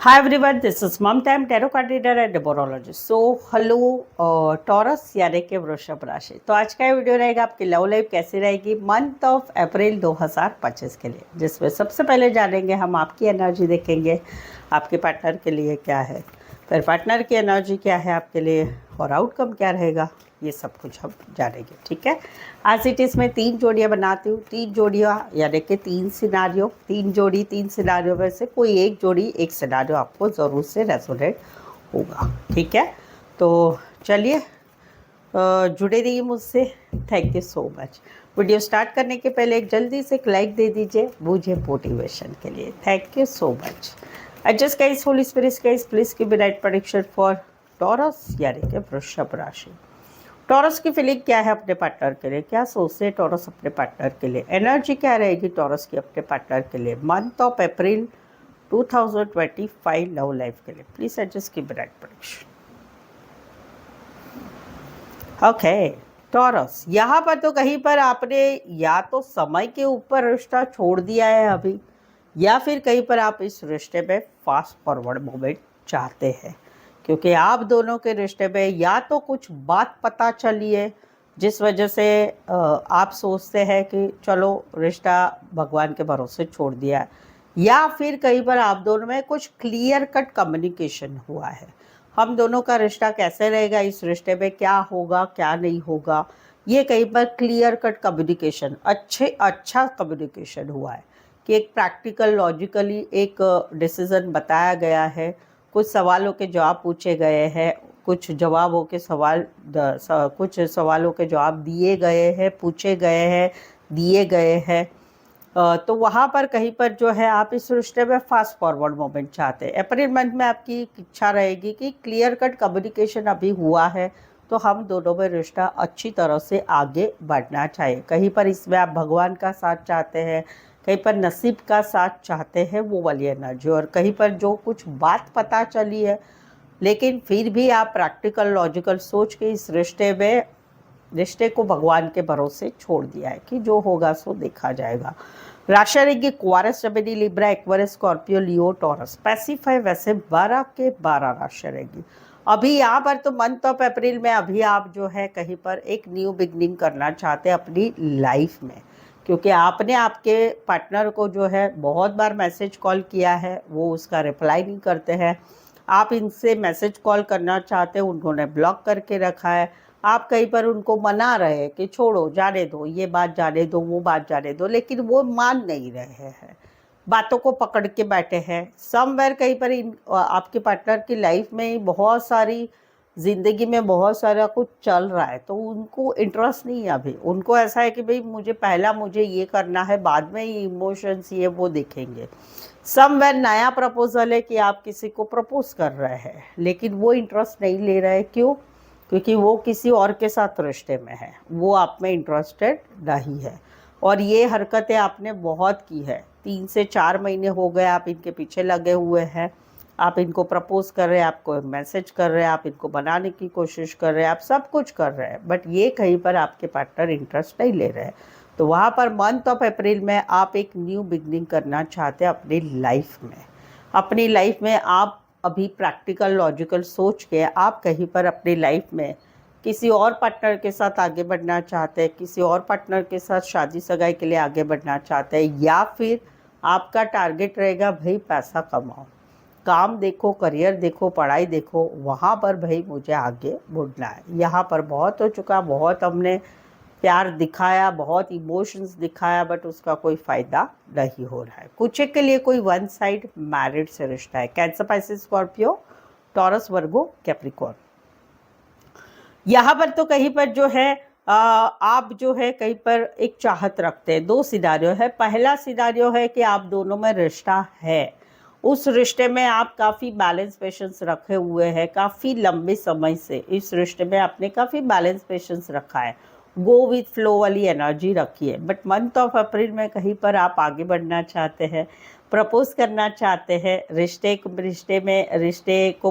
Hi everyone, this is Mom Time Tarot Card Reader and Numerologist. So hello taurus यानी कि वृषभ राशि। तो आज का ये वीडियो रहेगा आपकी लव लाइफ कैसी रहेगी मंथ ऑफ अप्रैल 2025 के लिए, जिसमें सबसे पहले जानेंगे हम आपकी एनर्जी, देखेंगे आपके पार्टनर के लिए क्या है, फिर पार्टनर की एनर्जी क्या है आपके लिए और आउटकम क्या रहेगा, ये सब कुछ हम जानेंगे। ठीक है, आज इट इज़ में 3 जोड़ियाँ बनाती हूँ। 3 जोड़ियाँ यानी कि 3 सिनारियो, 3 जोड़ी 3 सिनारियो में से कोई एक जोड़ी एक सिनारियो आपको ज़रूर से रेजोनेट होगा। ठीक है, तो चलिए जुड़े रहिए मुझसे। Thank you so much. Video start करने के पहले एक जल्दी से लाइक दे दीजिए मुझे मोटिवेशन के लिए। Thank you so much. Adjust guys, Holi spirit guys, please give me right prediction for taurus यानी कि वृषभ राशि। टॉरस की फीलिंग क्या है अपने पार्टनर के लिए, क्या सोचते हैं टॉरस अपने पार्टनर के लिए, एनर्जी क्या रहेगी टॉरस की अपने पार्टनर के लिए month of April 2025 love life के लिए। Please adjust give me right prediction. Okay taurus, यहाँ पर तो कहीं पर आपने या तो समय के ऊपर रिश्ता छोड़ दिया है अभी, या फिर कहीं पर आप इस रिश्ते में फास्ट फॉरवर्ड मूवमेंट चाहते हैं, क्योंकि आप दोनों के रिश्ते में या तो कुछ बात पता चली है जिस वजह से आप सोचते हैं कि चलो रिश्ता भगवान के भरोसे छोड़ दिया है, या फिर कहीं पर आप दोनों में कुछ क्लियर कट कम्युनिकेशन हुआ है। हम दोनों का रिश्ता कैसे रहेगा, इस रिश्ते में क्या होगा क्या नहीं होगा, ये कहीं पर क्लियर कट कम्युनिकेशन, अच्छा कम्युनिकेशन हुआ है कि एक प्रैक्टिकल लॉजिकली एक डिसीज़न बताया गया है, कुछ सवालों के जवाब पूछे गए हैं, कुछ जवाबों के कुछ सवालों के जवाब दिए गए हैं, पूछे गए हैं, दिए गए हैं। तो वहाँ पर कहीं पर जो है आप इस रिश्ते में फास्ट फॉरवर्ड मोमेंट चाहते हैं। अप्रैल मंथ में आपकी इच्छा रहेगी कि क्लियर कट कम्युनिकेशन अभी हुआ है तो हम दोनों में रिश्ता अच्छी तरह से आगे बढ़ना चाहिए। कहीं पर इसमें आप भगवान का साथ चाहते हैं, कहीं पर नसीब का साथ चाहते हैं, वो वाली एनर्जी। और कहीं पर जो कुछ बात पता चली है लेकिन फिर भी आप प्रैक्टिकल लॉजिकल सोच के इस रिश्ते को भगवान के भरोसे छोड़ दिया है कि जो होगा सो देखा जाएगा। राशि रहेगी क्वारस, जमिनी, लिब्रा, एक्वेरियस, स्कॉर्पियो, लियो, टॉरस। स्पेसिफाई वैसे 12 के 12 राशि रहेगी। अभी यहाँ पर तो मंथ ऑफ अप्रैल में अभी आप जो है कहीं पर एक न्यू बिगनिंग करना चाहते हैं अपनी लाइफ में, क्योंकि आपने आपके पार्टनर को जो है बहुत बार मैसेज कॉल किया है, वो उसका रिप्लाई नहीं करते हैं। आप इनसे मैसेज कॉल करना चाहते हैं, उन्होंने ब्लॉक करके रखा है। आप कहीं पर उनको मना रहे हैं कि छोड़ो, जाने दो, ये बात जाने दो, वो बात जाने दो, लेकिन वो मान नहीं रहे हैं, बातों को पकड़ के बैठे हैं। समवेयर कहीं पर आपके पार्टनर की लाइफ में बहुत सारी ज़िंदगी में बहुत सारा कुछ चल रहा है, तो उनको इंटरेस्ट नहीं है अभी। उनको ऐसा है कि भाई मुझे ये करना है, बाद में ये इमोशंस ये वो देखेंगे। समवेयर नया प्रपोजल है कि आप किसी को प्रपोज कर रहे हैं, लेकिन वो इंटरेस्ट नहीं ले रहे। क्यों? क्योंकि वो किसी और के साथ रिश्ते में है, वो आप में इंटरेस्टेड नहीं है। और ये हरकतें आपने बहुत की है, 3 से 4 महीने हो गए आप इनके पीछे लगे हुए हैं। आप इनको प्रपोज कर रहे हैं, आपको मैसेज कर रहे हैं, आप इनको बनाने की कोशिश कर रहे हैं, आप सब कुछ कर रहे हैं, बट ये कहीं पर आपके पार्टनर इंटरेस्ट नहीं ले रहे हैं। तो वहाँ पर मंथ ऑफ अप्रैल में आप एक न्यू बिगनिंग करना चाहते हैं अपनी लाइफ में। अपनी लाइफ में आप अभी प्रैक्टिकल लॉजिकल सोच के आप कहीं पर अपनी लाइफ में किसी और पार्टनर के साथ आगे बढ़ना चाहते हैं, किसी और पार्टनर के साथ शादी सगाई के लिए आगे बढ़ना चाहते हैं, या फिर आपका टारगेट रहेगा भाई पैसा कमाओ, काम देखो, करियर देखो, पढ़ाई देखो, वहाँ पर भाई मुझे आगे बढ़ना है। यहाँ पर बहुत हो चुका, बहुत हमने प्यार दिखाया, बहुत इमोशंस दिखाया, बट उसका कोई फ़ायदा नहीं हो रहा है। कुछ एक के लिए कोई वन साइड मैरिड से रिश्ता है। कैंसर, पाइसेस, स्कॉर्पियो, टॉरस, वर्गो, कैप्रिकॉर्न। यहाँ पर तो कहीं पर जो है आप जो है कहीं पर एक चाहत रखते हैं। 2 सिनारियो है। पहला सिनारियो है कि आप दोनों में रिश्ता है, उस रिश्ते में आप काफ़ी बैलेंस पेशेंस रखे हुए हैं, काफ़ी लंबे समय से इस रिश्ते में आपने काफ़ी बैलेंस पेशेंस रखा है, गो विथ फ्लो वाली एनर्जी रखी है। बट मंथ ऑफ अप्रैल में कहीं पर आप आगे बढ़ना चाहते हैं, प्रपोज करना चाहते हैं, रिश्ते को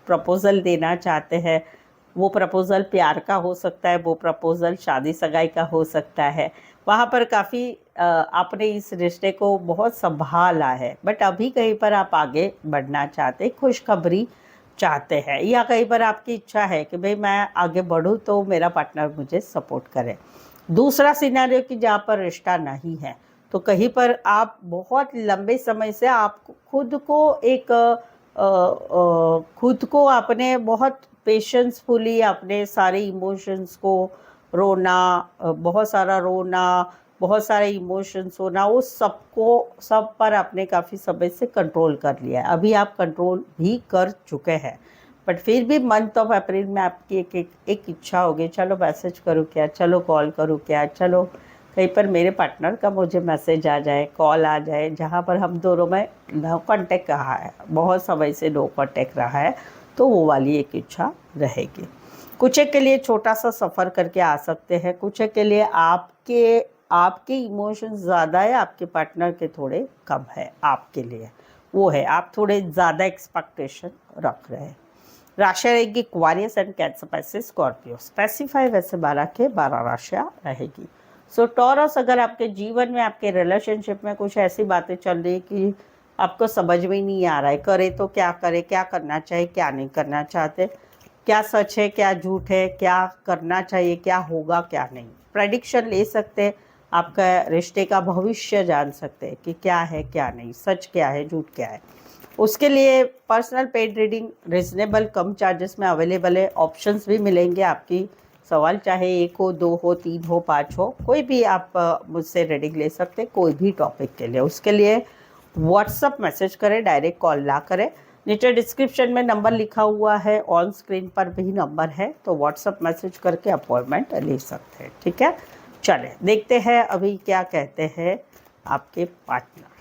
प्रपोजल देना चाहते हैं। वो प्रपोज़ल प्यार का हो सकता है, वो प्रपोज़ल शादी सगाई का हो सकता है, वहाँ पर काफ़ी आपने इस रिश्ते को बहुत संभाला है, बट अभी कहीं पर आप आगे बढ़ना चाहते, खुशखबरी चाहते हैं, या कहीं पर आपकी इच्छा है कि भाई मैं आगे बढ़ूँ तो मेरा पार्टनर मुझे सपोर्ट करे। दूसरा सिनेरियो कि जहाँ पर रिश्ता नहीं है, तो कहीं पर आप बहुत लंबे समय से आप खुद को एक खुद को आपने बहुत पेशेंसफुली अपने सारे इमोशंस को रोना, बहुत सारा रोना, बहुत सारे इमोशंस होना, वो सबको सब पर आपने काफ़ी समय से कंट्रोल कर लिया है। अभी आप कंट्रोल भी कर चुके हैं, बट फिर भी मंथ ऑफ अप्रैल में आपकी एक इच्छा होगी, चलो मैसेज करूँ क्या, चलो कॉल करूँ क्या, चलो कहीं पर मेरे पार्टनर का मुझे मैसेज आ जाए, कॉल आ जाए, जहाँ पर हम दोनों में नो कॉन्टेक्ट रहा है, बहुत समय से नो कॉन्टेक्ट रहा है, तो वो वाली एक इच्छा रहेगी। कुछ एक के लिए छोटा सा सफ़र करके आ सकते हैं, कुछ एक के लिए आपके इमोशंस ज़्यादा है, आपके पार्टनर के थोड़े कम है आपके लिए, वो है आप थोड़े ज़्यादा एक्सपेक्टेशन रख रहे हैं। राशियाँ रहेगी Aquarius and cancer, passive Scorpio, specify वैसे 12 के 12 राशियाँ रहेगी। सो टॉरस, अगर आपके जीवन में आपके रिलेशनशिप में कुछ ऐसी बातें चल रही कि आपको समझ में नहीं आ रहा है, करे तो क्या करे, क्या करना चाहिए, क्या नहीं करना चाहते, क्या सच है क्या झूठ है, क्या करना चाहिए, क्या होगा क्या नहीं, प्रेडिक्शन ले सकते हैं, आपका रिश्ते का भविष्य जान सकते हैं कि क्या है क्या नहीं, सच क्या है झूठ क्या है। उसके लिए पर्सनल पेड रीडिंग रिजनेबल कम चार्जेस में अवेलेबल है, ऑप्शंस भी मिलेंगे। आपकी सवाल चाहे 1 हो, 2 हो, 3 हो, 5 हो, कोई भी आप मुझसे रीडिंग ले सकते हैं कोई भी टॉपिक के लिए। उसके लिए व्हाट्सअप मैसेज करें, डायरेक्ट कॉल ना करें। नीचे डिस्क्रिप्शन में नंबर लिखा हुआ है, ऑन स्क्रीन पर भी नंबर है, तो व्हाट्सअप मैसेज करके अपॉइंटमेंट ले सकते हैं। ठीक है, चलें देखते हैं अभी क्या कहते हैं आपके पार्टनर।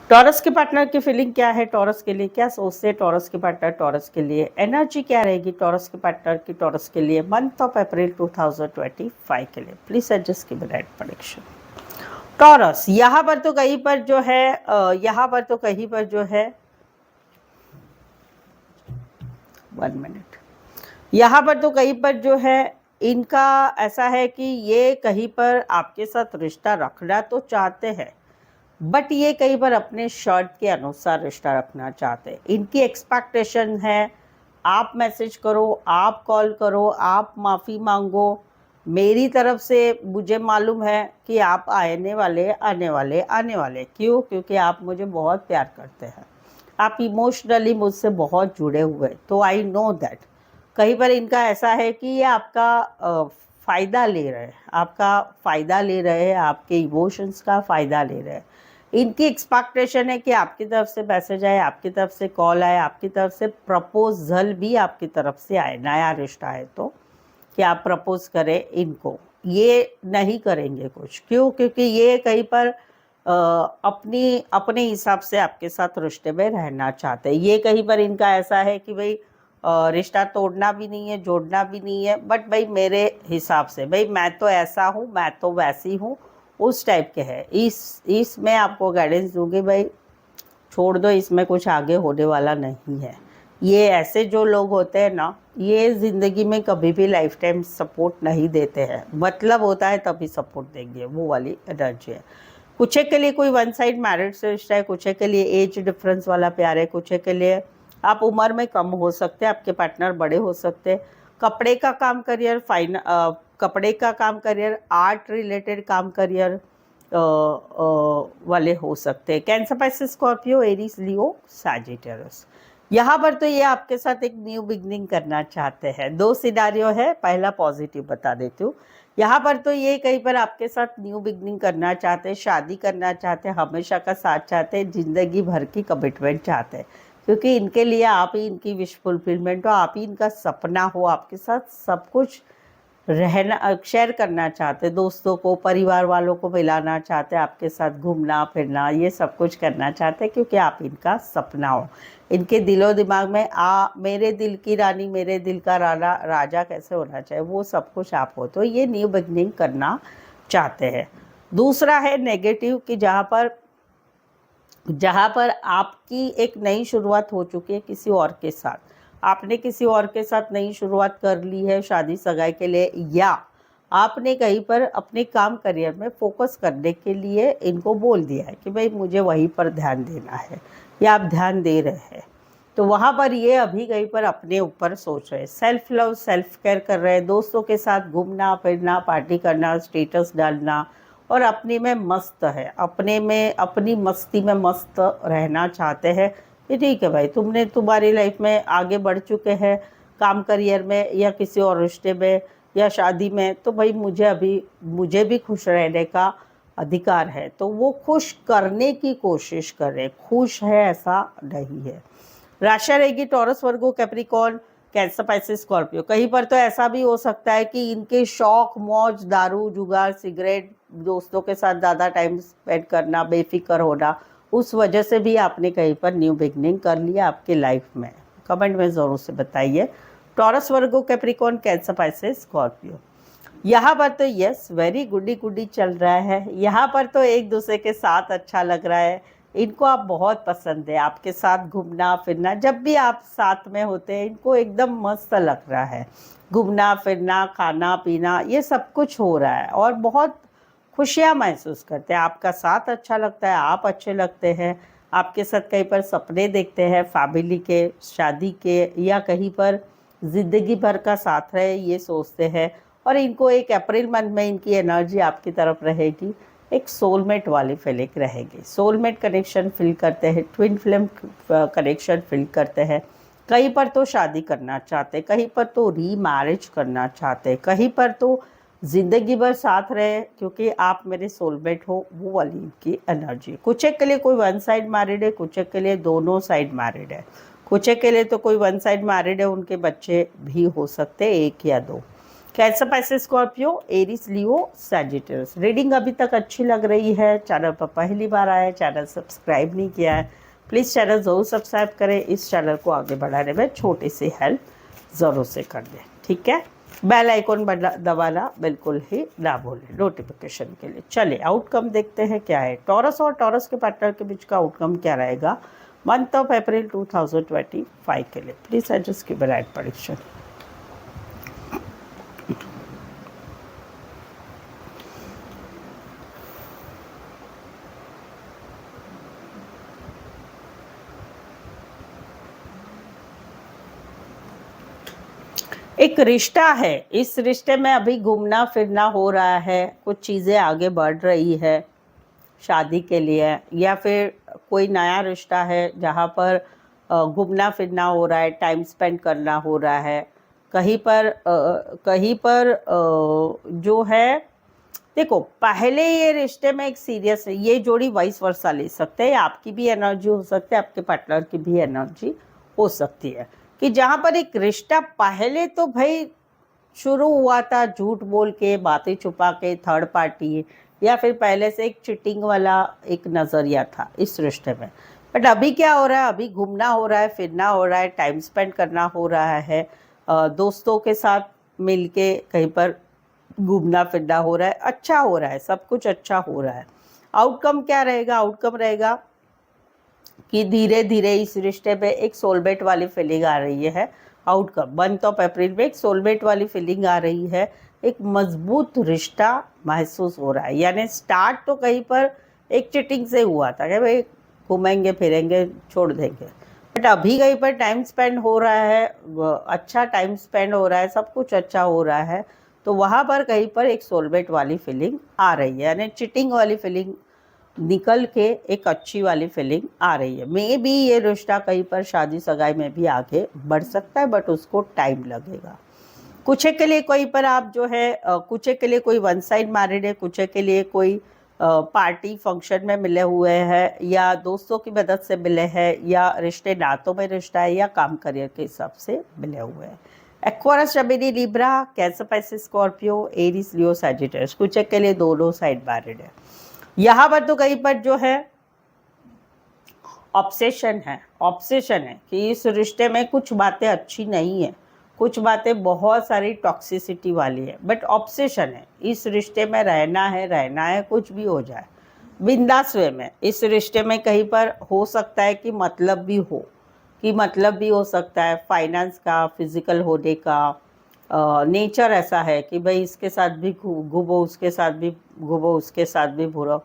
टॉरस के पार्टनर की फीलिंग क्या है, टॉरस के लिए क्या सोचते हैं टॉरस के पार्टनर, टॉरस के लिए एनर्जी क्या रहेगी टॉरस के पार्टनर की, टॉरस के लिए मंथ ऑफ अप्रैल 2025 के लिए। प्लीज एडजस्ट की राइट प्रेडिक्शन। टॉरस यहाँ पर तो कहीं पर जो है यहाँ पर तो कहीं पर जो है 1 मिनट, यहाँ पर तो कहीं पर जो है इनका ऐसा है कि ये कहीं पर आपके साथ रिश्ता रखना तो चाहते हैं, बट ये कई बार अपने शर्त के अनुसार रिश्ता रखना चाहते हैं। इनकी एक्सपेक्टेशन है आप मैसेज करो, आप कॉल करो, आप माफ़ी मांगो, मेरी तरफ से मुझे मालूम है कि आप आने वाले आने वाले आने वाले। क्यों? क्योंकि आप मुझे बहुत प्यार करते हैं, आप इमोशनली मुझसे बहुत जुड़े हुए, तो आई नो दैट। कहीं पर इनका ऐसा है कि ये आपका फ़ायदा ले रहे हैं, आपका फ़ायदा ले रहे हैं, आपके इमोशंस का फ़ायदा ले रहे हैं। इनकी एक्सपेक्टेशन है कि आपकी तरफ से मैसेज आए, आपकी तरफ से कॉल आए, आपकी तरफ से प्रपोजल भी आपकी तरफ से आए, नया रिश्ता है तो कि आप प्रपोज करें इनको। ये नहीं करेंगे कुछ, क्यों? क्योंकि ये कहीं पर अपने हिसाब से आपके साथ रिश्ते में रहना चाहते हैं। ये कहीं पर इनका ऐसा है कि भाई रिश्ता तोड़ना भी नहीं है, जोड़ना भी नहीं है, बट भाई मेरे हिसाब से, भाई मैं तो ऐसा हूँ, मैं तो वैसी हूँ, उस टाइप के है। इसमें आपको गाइडेंस दूंगी, भाई छोड़ दो, इसमें कुछ आगे होने वाला नहीं है। ये ऐसे जो लोग होते हैं ना, ये ज़िंदगी में कभी भी लाइफ टाइम सपोर्ट नहीं देते हैं, मतलब होता है तभी सपोर्ट देंगे, वो वाली एनर्जी है। कुछ के लिए कोई वन साइड मैरिड से रिश्ता है, कुछ के लिए एज डिफरेंस वाला प्यार है, कुछ के लिए आप उम्र में कम हो सकते हैं, आपके पार्टनर बड़े हो सकते हैं। कपड़े का काम करियर, कपड़े का काम करियर, आर्ट रिलेटेड काम करियर वाले हो सकते हैं। Cancer, Pisces, Scorpio, Aries, Leo, Sagittarius. यहाँ पर तो ये आपके साथ एक न्यू बिगनिंग करना चाहते हैं। 2 सिनारियो है, पहला पॉजिटिव बता देती हूँ। यहाँ पर तो ये कहीं पर आपके साथ न्यू बिगनिंग करना चाहते हैं, शादी करना चाहते हैं, हमेशा का साथ चाहते हैं, ज़िंदगी भर की कमिटमेंट चाहते हैं, क्योंकि इनके लिए आप ही इनकी विश फुलफिलमेंट हो, आप ही इनका सपना हो, आपके साथ सब कुछ रहना शेयर करना चाहते, दोस्तों को, परिवार वालों को मिलाना चाहते, आपके साथ घूमना फिरना, ये सब कुछ करना चाहते, क्योंकि आप इनका सपना हो। इनके दिलो दिमाग में मेरे दिल की रानी, मेरे दिल का राजा कैसे होना चाहिए, वो सब कुछ आप हो, तो ये न्यू बिगनिंग करना चाहते हैं। दूसरा है नेगेटिव कि जहाँ पर आपकी एक नई शुरुआत हो चुकी है किसी और के साथ, आपने किसी और के साथ नई शुरुआत कर ली है शादी सगाई के लिए, या आपने कहीं पर अपने काम करियर में फोकस करने के लिए इनको बोल दिया है कि भाई मुझे वहीं पर ध्यान देना है, या आप ध्यान दे रहे हैं, तो वहाँ पर ये अभी कहीं पर अपने ऊपर सोच रहे हैं, सेल्फ लव सेल्फ केयर कर रहे हैं, दोस्तों के साथ घूमना फिरना, पार्टी करना, स्टेटस डालना, और अपने में मस्त है, अपने में अपनी मस्ती में मस्त रहना चाहते हैं कि ठीक है भाई, तुमने तुम्हारी लाइफ में आगे बढ़ चुके हैं काम करियर में या किसी और रिश्ते में या शादी में, तो भाई मुझे भी खुश रहने का अधिकार है, तो वो खुश करने की कोशिश कर रहे, खुश है ऐसा नहीं है। राशि रहेगी टॉरस, वर्गो, कैप्रिकॉर्न, कैंसर, पाइसेस, स्कॉर्पियो। कहीं पर तो ऐसा भी हो सकता है कि इनके शौक मौज, दारू जुगार, सिगरेट, दोस्तों के साथ ज़्यादा टाइम स्पेंड करना, बेफिक्र होना, उस वजह से भी आपने कहीं पर न्यू बिगनिंग कर लिया आपके लाइफ में। कमेंट में ज़रूर से बताइए। टॉरस, वर्गो, कैप्रिकॉर्न, कैंसर, पाइसेस, स्कॉर्पियो। यहाँ पर तो यस वेरी गुडी गुडी चल रहा है, यहाँ पर तो एक दूसरे के साथ अच्छा लग रहा है, इनको आप बहुत पसंद है, आपके साथ घूमना फिरना, जब भी आप साथ में होते हैं इनको एकदम मस्त लग रहा है, घूमना फिरना, खाना पीना, ये सब कुछ हो रहा है और बहुत खुशियाँ महसूस करते हैं, आपका साथ अच्छा लगता है, आप अच्छे लगते हैं, आपके साथ कहीं पर सपने देखते हैं फैमिली के, शादी के, या कहीं पर ज़िंदगी भर का साथ रहे ये सोचते हैं। और इनको एक अप्रैल मंथ में इनकी एनर्जी आपकी तरफ रहेगी, एक सोलमेट वाली फीलिंग रहेगी, सोलमेट कनेक्शन फील करते हैं, ट्विन फ्लेम कनेक्शन फील करते हैं, कहीं पर तो शादी करना चाहते, कहीं पर तो री मैरिज करना चाहते, कहीं पर तो ज़िंदगी भर साथ रहे क्योंकि आप मेरे सोलमेट हो, वो वाली इनकी एनर्जी। कुछ एक के लिए कोई वन साइड मैरिड है, कुछ एक के लिए दोनों साइड मैरिड है, कुछ एक के लिए तो कोई वन साइड मैरिड है, उनके बच्चे भी हो सकते हैं, एक या दो। Cancer, Pisces, Scorpio, Aries, Leo, Sagittarius. Reading अभी तक अच्छी लग रही है, चैनल पर पहली बार आया है, चैनल सब्सक्राइब नहीं किया है, प्लीज़ चैनल ज़रूर सब्सक्राइब करें, इस चैनल को आगे बढ़ाने में छोटी सी हेल्प ज़रूर से कर दें, ठीक है। बेल आइकॉन दबाना बिल्कुल ही ना भूलें नोटिफिकेशन के लिए। चलिए आउटकम देखते हैं क्या है, टॉरस और टॉरस के पार्टनर के बीच का आउटकम क्या रहेगा मंथ ऑफ अप्रैल 2025 के लिए। प्लीज़ एडजस्ट की राइट प्रेडिक्शन। एक रिश्ता है, इस रिश्ते में अभी घूमना फिरना हो रहा है, कुछ चीज़ें आगे बढ़ रही है शादी के लिए, या फिर कोई नया रिश्ता है जहाँ पर घूमना फिरना हो रहा है, टाइम स्पेंड करना हो रहा है, कहीं पर जो है, देखो पहले ये रिश्ते में एक सीरियस है, ये जोड़ी वाइस वर्सा ले सकते हैं, आपकी भी एनर्जी हो सकती है, आपके पार्टनर की भी एनर्जी हो सकती है, कि जहाँ पर एक रिश्ता पहले तो भाई शुरू हुआ था झूठ बोल के, बातें छुपा के, थर्ड पार्टी, या फिर पहले से एक चिटिंग वाला एक नज़रिया था इस रिश्ते में, बट अभी क्या हो रहा है, अभी घूमना हो रहा है, फिरना हो रहा है, टाइम स्पेंड करना हो रहा है, दोस्तों के साथ मिल के कहीं पर घूमना फिरना हो रहा है, अच्छा हो रहा है, सब कुछ अच्छा हो रहा है। आउटकम क्या रहेगा, आउटकम रहेगा कि धीरे धीरे इस रिश्ते पे एक सोलमेट वाली फीलिंग आ रही है। आउटकम मंथ ऑफ अप्रैल में एक सोलमेट वाली फीलिंग आ रही है, एक मजबूत रिश्ता महसूस हो रहा है, यानी स्टार्ट तो कहीं पर एक चिटिंग से हुआ था कि भाई घूमेंगे फिरेंगे छोड़ देंगे, बट अभी कहीं पर टाइम स्पेंड हो रहा है, अच्छा टाइम स्पेंड हो रहा है, सब कुछ अच्छा हो रहा है, तो वहाँ पर कहीं पर एक सोलमेट वाली फीलिंग आ रही है, यानी चिटिंग वाली फीलिंग निकल के एक अच्छी वाली फीलिंग आ रही है। मे बी ये रिश्ता कहीं पर शादी सगाई में भी आगे बढ़ सकता है, बट उसको टाइम लगेगा। कुछ के लिए कोई पर आप जो है कुछ के लिए कोई वन साइड मैरिड है, कुछ के लिए कोई पार्टी फंक्शन में मिले हुए हैं, या दोस्तों की मदद से मिले हैं, या रिश्ते नातों में रिश्ता है, या काम करियर के हिसाब से मिले हुए हैं। Aquarius, Gemini, Libra, Cancer, Pisces, Scorpio, Aries, Leo, Sagittarius. कुछ के लिए दोनों साइड मैरिड है। यहाँ पर तो कहीं पर जो है ऑब्सेशन है कि इस रिश्ते में कुछ बातें अच्छी नहीं है, कुछ बातें बहुत सारी टॉक्सिसिटी वाली है, बट ऑब्सेशन है, इस रिश्ते में रहना है, कुछ भी हो जाए बिंदास वे में। इस रिश्ते में कहीं पर हो सकता है कि मतलब भी हो कि मतलब भी हो सकता है फाइनेंस का, फिजिकल होने का, नेचर ऐसा है कि भाई इसके साथ भी घूमो, उसके साथ भी घूमो, उसके साथ भी घूरो।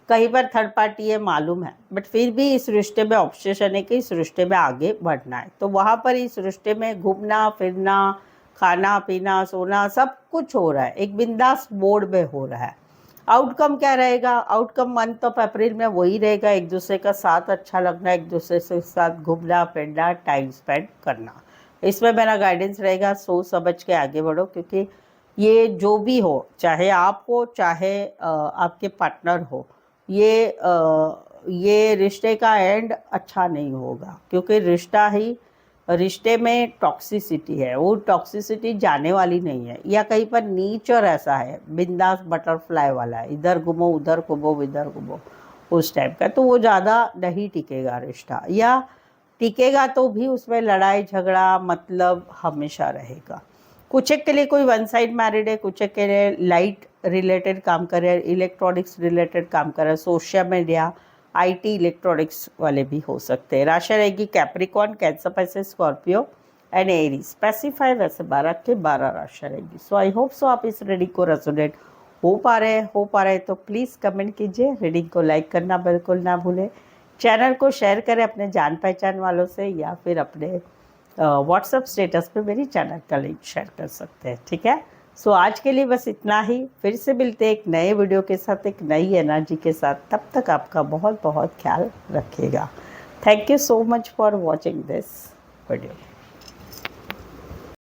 कई बार थर्ड पार्टी है मालूम है, बट फिर भी इस रिश्ते में ऑब्सेशन है कि इस रिश्ते में आगे बढ़ना है। तो वहाँ पर इस रिश्ते में घूमना फिरना, खाना पीना, सोना सब कुछ हो रहा है, एक बिंदास मोड में हो रहा है। आउटकम क्या रहेगा? आउटकम मंथ ऑफ अप्रैल में वही रहेगा, एक दूसरे का साथ अच्छा लगना, एक दूसरे के साथ घूमना फिरना, टाइम स्पेंड करना। इसमें मेरा गाइडेंस रहेगा, सोच समझ के आगे बढ़ो, क्योंकि ये जो भी हो, चाहे आप हो चाहे आपके पार्टनर हो, ये रिश्ते का एंड अच्छा नहीं होगा, क्योंकि रिश्ते में टॉक्सिसिटी है, वो टॉक्सिसिटी जाने वाली नहीं है। या कहीं पर नेचर ऐसा है बिंदास बटरफ्लाई वाला है, इधर घूमो उधर घूमो इधर घूमो उस टाइप का, तो वो ज़्यादा नहीं टिकेगा रिश्ता, या टिकेगा तो भी उसमें लड़ाई झगड़ा मतलब हमेशा रहेगा। कुछ एक के लिए कोई वन साइड मैरिड है, कुछ एक के लिए लाइट रिलेटेड काम कर रहे हैं, इलेक्ट्रॉनिक्स रिलेटेड काम कर रहे हैं, सोशल मीडिया, आईटी, इलेक्ट्रॉनिक्स वाले भी हो सकते हैं। राशि रहेगी Capricorn, cancer, passage, Scorpio and Aries. Specify वैसे 12 के 12 राशि रहेगी। सो आई होप सो आप इस रीडिंग को रेजोनेट हो पा रहे हैं तो प्लीज़ कमेंट कीजिए, रीडिंग को लाइक करना बिल्कुल ना भूलें, चैनल को शेयर करें अपने जान पहचान वालों से, या फिर अपने व्हाट्सएप स्टेटस पे मेरी चैनल का लिंक शेयर कर सकते हैं, ठीक है। सो आज के लिए बस इतना ही, फिर से मिलते हैं एक नए वीडियो के साथ, एक नई एनर्जी के साथ। तब तक आपका बहुत बहुत ख्याल रखिएगा। Thank you so much for watching this video.